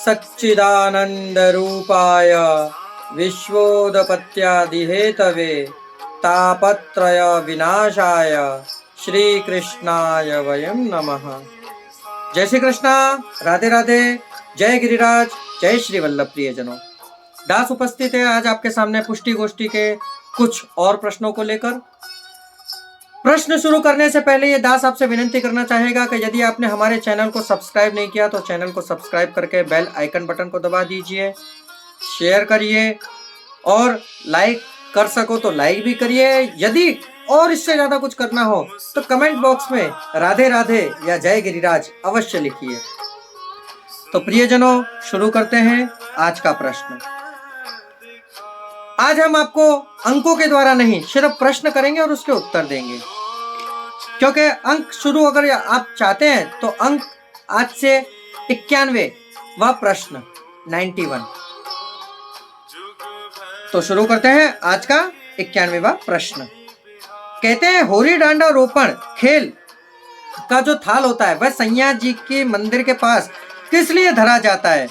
सच्चिदानंद रूपाय विश्वोदपत्यादिहेतवे तापत्रय विनाशाय श्री कृष्णाय वयम नमः। जय श्री कृष्णा, राधे राधे, जय गिरिराज, जय श्री वल्लभ प्रियजनों। दास उपस्थित है आज आपके सामने पुष्टि गोष्ठी के कुछ और प्रश्नों को लेकर। प्रश्न शुरू करने से पहले ये दास आपसे विनती करना चाहेगा कि यदि आपने हमारे चैनल को सब्सक्राइब नहीं किया तो चैनल को सब्सक्राइब करके बेल आइकन बटन को दबा दीजिए, शेयर करिए और लाइक कर सको तो लाइक भी करिए। यदि और इससे ज्यादा कुछ करना हो तो कमेंट बॉक्स में राधे राधे या जय गिरिराज अवश्य लिखिए। तो प्रियजनों, शुरू करते हैं आज का प्रश्न। आज हम आपको अंकों के द्वारा नहीं, सिर्फ प्रश्न करेंगे और उसके उत्तर देंगे, क्योंकि अंक शुरू अगर आप चाहते हैं तो अंक आज से 91वां प्रश्न 91। तो शुरू करते हैं आज का 91वां प्रश्न। कहते हैं होरी डांडा रोपण खेल का जो थाल होता है वह सैया जी के मंदिर के पास किस लिए धरा जाता है,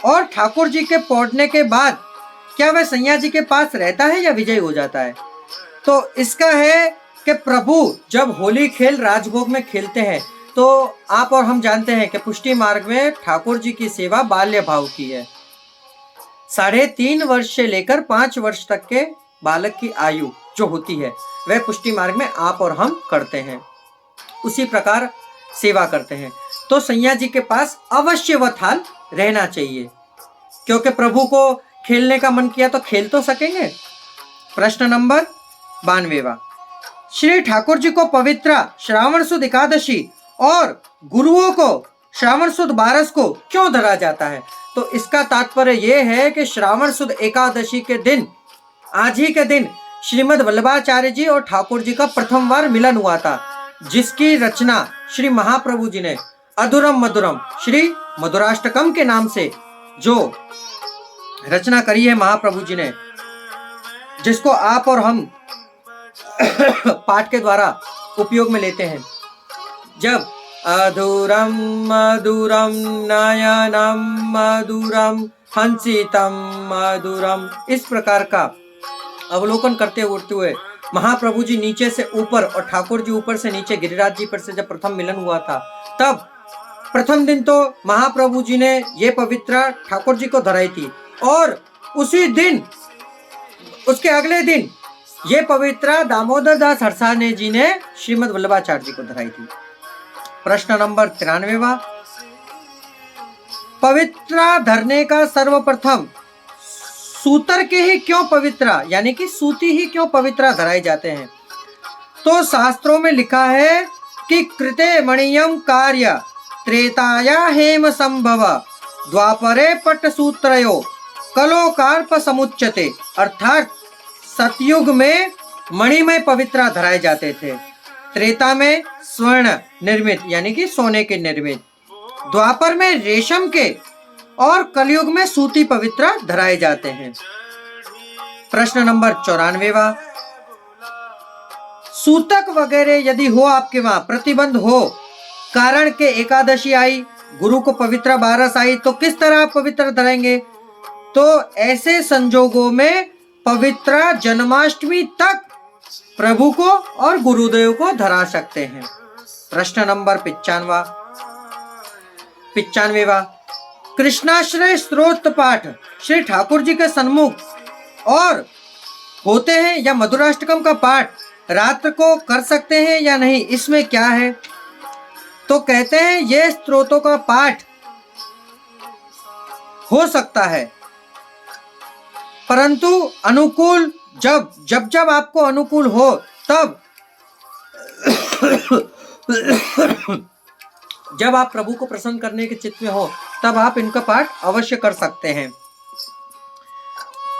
और ठाकुर जी के पौधने के बाद क्या वह सैया जी के पास रहता है या विजय हो जाता है। तो इसका है कि प्रभु जब होली खेल राजभोग में खेलते हैं तो आप और हम जानते हैं कि पुष्टि मार्ग में ठाकुर जी की सेवा बाल्य भाव की है। 3.5 वर्ष से लेकर 5 वर्ष तक के बालक की आयु जो होती है वह पुष्टि मार्ग में आप और हम करते हैं, उसी प्रकार सेवा करते हैं। तो सैया जी के पास अवश्य वह थाल रहना चाहिए, क्योंकि प्रभु को खेलने का मन किया तो खेल तो सकेंगे। प्रश्न नंबर 92वां। श्री ठाकुर जी को पवित्र श्रावण सुद एकादशी और गुरुओं को श्रावण सुद 12 को क्यों धरा जाता है। तो इसका तात्पर्य यह है कि श्रावण सुद एकादशी के दिन, आज ही के दिन श्रीमद् वल्लभाचार्य जी और ठाकुर जी का प्रथम बार मिलन हुआ था, जिसकी रचना श्री महाप्रभु जी ने अधुरम मधुरम श्री मधुराष्टकम के नाम से जो रचना करी है महाप्रभु जी ने, जिसको आप और हम पाठ के द्वारा उपयोग में लेते हैं। जब अधुरम मधुरम नयनम मधुरम हंसितम मधुरम, इस प्रकार का अवलोकन करते हुए महाप्रभु जी नीचे से ऊपर और ठाकुर जी ऊपर से नीचे, गिरिराज जी पर से जब प्रथम मिलन हुआ था, तब प्रथम दिन तो महाप्रभु जी ने ये पवित्र ठाकुर जी को धराई थी, और उसी दिन, उसके अगले दिन ये पवित्र दामोदर दास हरसाने जी ने श्रीमद् वल्लभाचार्य जी को धराई थी। प्रश्न नंबर 93वां। पवित्र धरने का सर्वप्रथम सूतर के ही क्यों पवित्र, यानी कि सूती ही क्यों पवित्र धराए जाते हैं। तो शास्त्रों में लिखा है कि कृते मणियम कार्य त्रेताया हेम संभव द्वापरे पट सूत्रयो कलो कार्प समुच्चते, अर्थात सतयुग में मणिमय पवित्र धराए जाते थे, त्रेता में स्वर्ण निर्मित यानी कि सोने के निर्मित, द्वापर में रेशम के, और कलयुग में सूती पवित्र धराए जाते हैं। प्रश्न नंबर 94वां। सूतक वगैरह यदि हो आपके वहां, प्रतिबंध हो, कारण के एकादशी आई, गुरु को पवित्र 12 आई, तो किस तरह आप पवित्र धराएंगे। तो ऐसे संजोगों में पवित्र जन्माष्टमी तक प्रभु को और गुरुदेव को धरा सकते हैं। प्रश्न नंबर 95वां। कृष्णाश्रय स्तोत्र पाठ श्री ठाकुर जी के सन्मुख और होते हैं या मधुराष्टकम का पाठ रात्र को कर सकते हैं या नहीं, इसमें क्या है। तो कहते हैं ये स्तोत्रों का पाठ हो सकता है, परंतु अनुकूल जब आपको अनुकूल हो तब जब आप प्रभु को प्रसन्न करने के चित्त में हो तब आप इनका पाठ अवश्य कर सकते हैं।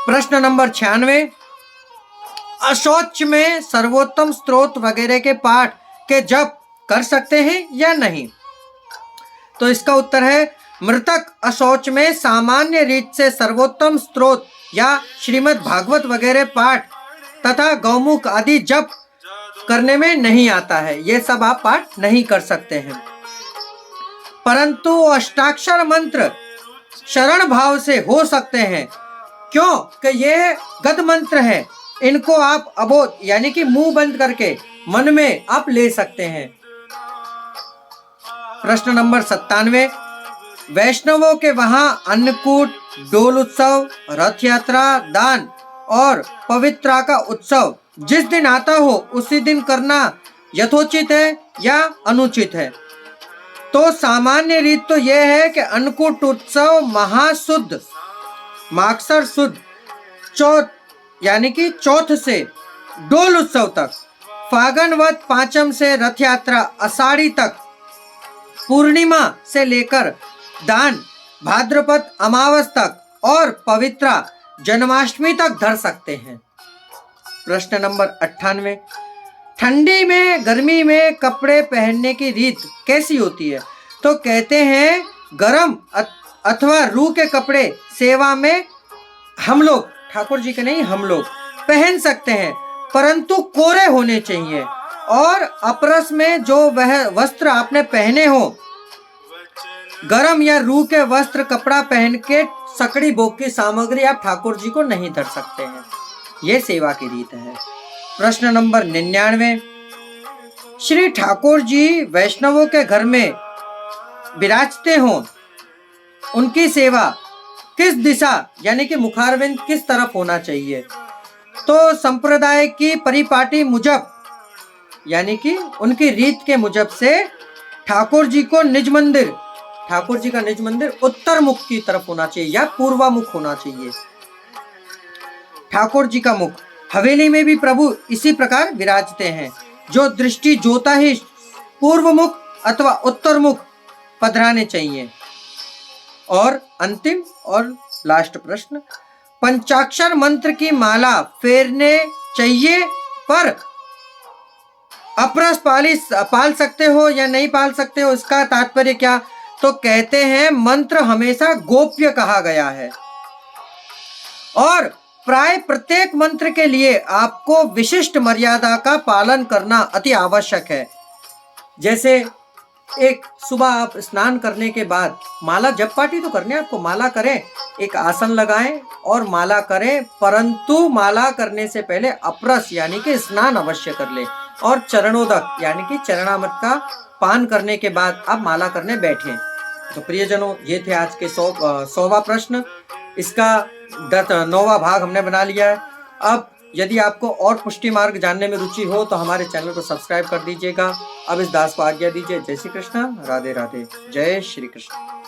प्रश्न नंबर 96। अशौच में सर्वोत्तम स्तोत्र वगैरह के पाठ के जप कर सकते हैं या नहीं। तो इसका उत्तर है मृतक अशौच में सामान्य रीत से सर्वोत्तम स्तोत्र या श्रीमद् भागवत वगैरह पाठ तथा गौमुख आदि जप करने में नहीं आता है, ये सब आप पाठ नहीं कर सकते हैं। परंतु अष्टाक्षर मंत्र शरण भाव से हो सकते हैं, क्यों कि ये गद मंत्र है। इनको आप अबोध यानी कि मुंह बंद करके मन में आप ले सकते हैं। प्रश्न नंबर 97, वैष्णवों के वहां अन्नकूट, डोल उत्सव, रथ यात्रा, दान और पवित्रा का उत्सव जिस दिन आता हो उसी दिन करना यथोचित है या अनुचित है? तो सामान्य रीत तो यह है कि अन्नकूट उत्सव महाशुद्ध मागसर शुद्ध चौथ यानी कि चौथ से डोल उत्सव तक, फागनवत पांचम से रथ यात्रा आषाढ़ी तक, पूर्णिमा से लेकर दान भाद्रपद अमावस तक और पवित्रा जन्माष्टमी तक धर सकते हैं। प्रश्न नंबर 98, ठंडी में गर्मी में कपड़े पहनने की रीत कैसी होती है? तो कहते हैं गरम अथवा रूह के कपड़े सेवा में हम लोग, ठाकुर जी के नहीं, हम लोग पहन सकते हैं, परंतु कोरे होने चाहिए। और अपरस में जो वह वस्त्र आपने पहने हो, गरम या रूह के वस्त्र कपड़ा पहन के सकड़ी भोग की सामग्री आप ठाकुर जी को नहीं धर सकते हैं। यह सेवा की रीत है। प्रश्न नंबर 99, श्री ठाकुर जी वैष्णवों के घर में विराजते हो, उनकी सेवा किस दिशा यानी कि मुखारविंद किस तरफ होना चाहिए? तो संप्रदाय की परिपाटी मुजब यानी कि उनकी रीत के मुजब से ठाकुर जी का निज मंदिर उत्तर मुख की तरफ होना चाहिए या पूर्वामुख होना चाहिए। ठाकुर जी का मुख, हवेली में भी प्रभु इसी प्रकार विराजते हैं। जो दृष्टि जोता ही पूर्व मुख अथवा उत्तर मुख पधराने चाहिए। और अंतिम और लास्ट प्रश्न, पंचाक्षर मंत्र की माला फेरने चाहिए पर अपरस पाल सकते हो या नहीं पाल सकते हो, इसका तात्पर्य क्या? तो कहते हैं मंत्र हमेशा गोप्य कहा गया है और प्राय प्रत्येक मंत्र के लिए आपको विशिष्ट मर्यादा का पालन करना अति आवश्यक है। जैसे एक सुबह आप स्नान करने के बाद माला जप पाठी तो करने, आपको माला करें, एक आसन लगाएं और माला करें, परंतु माला करने से पहले अपरस यानी कि स्नान अवश्य कर ले और चरणोदक यानी कि चरणामृत का पान करने के बाद आप माला करने बैठें। तो प्रियजनों, ये थे आज के 100वां प्रश्न। इसका 9वां भाग हमने बना लिया है। अब यदि आपको और पुष्टि मार्ग जानने में रुचि हो तो हमारे चैनल को सब्सक्राइब कर दीजिएगा। अब इस दास को आज्ञा दीजिए। जय श्री कृष्ण, राधे राधे, जय श्री कृष्ण।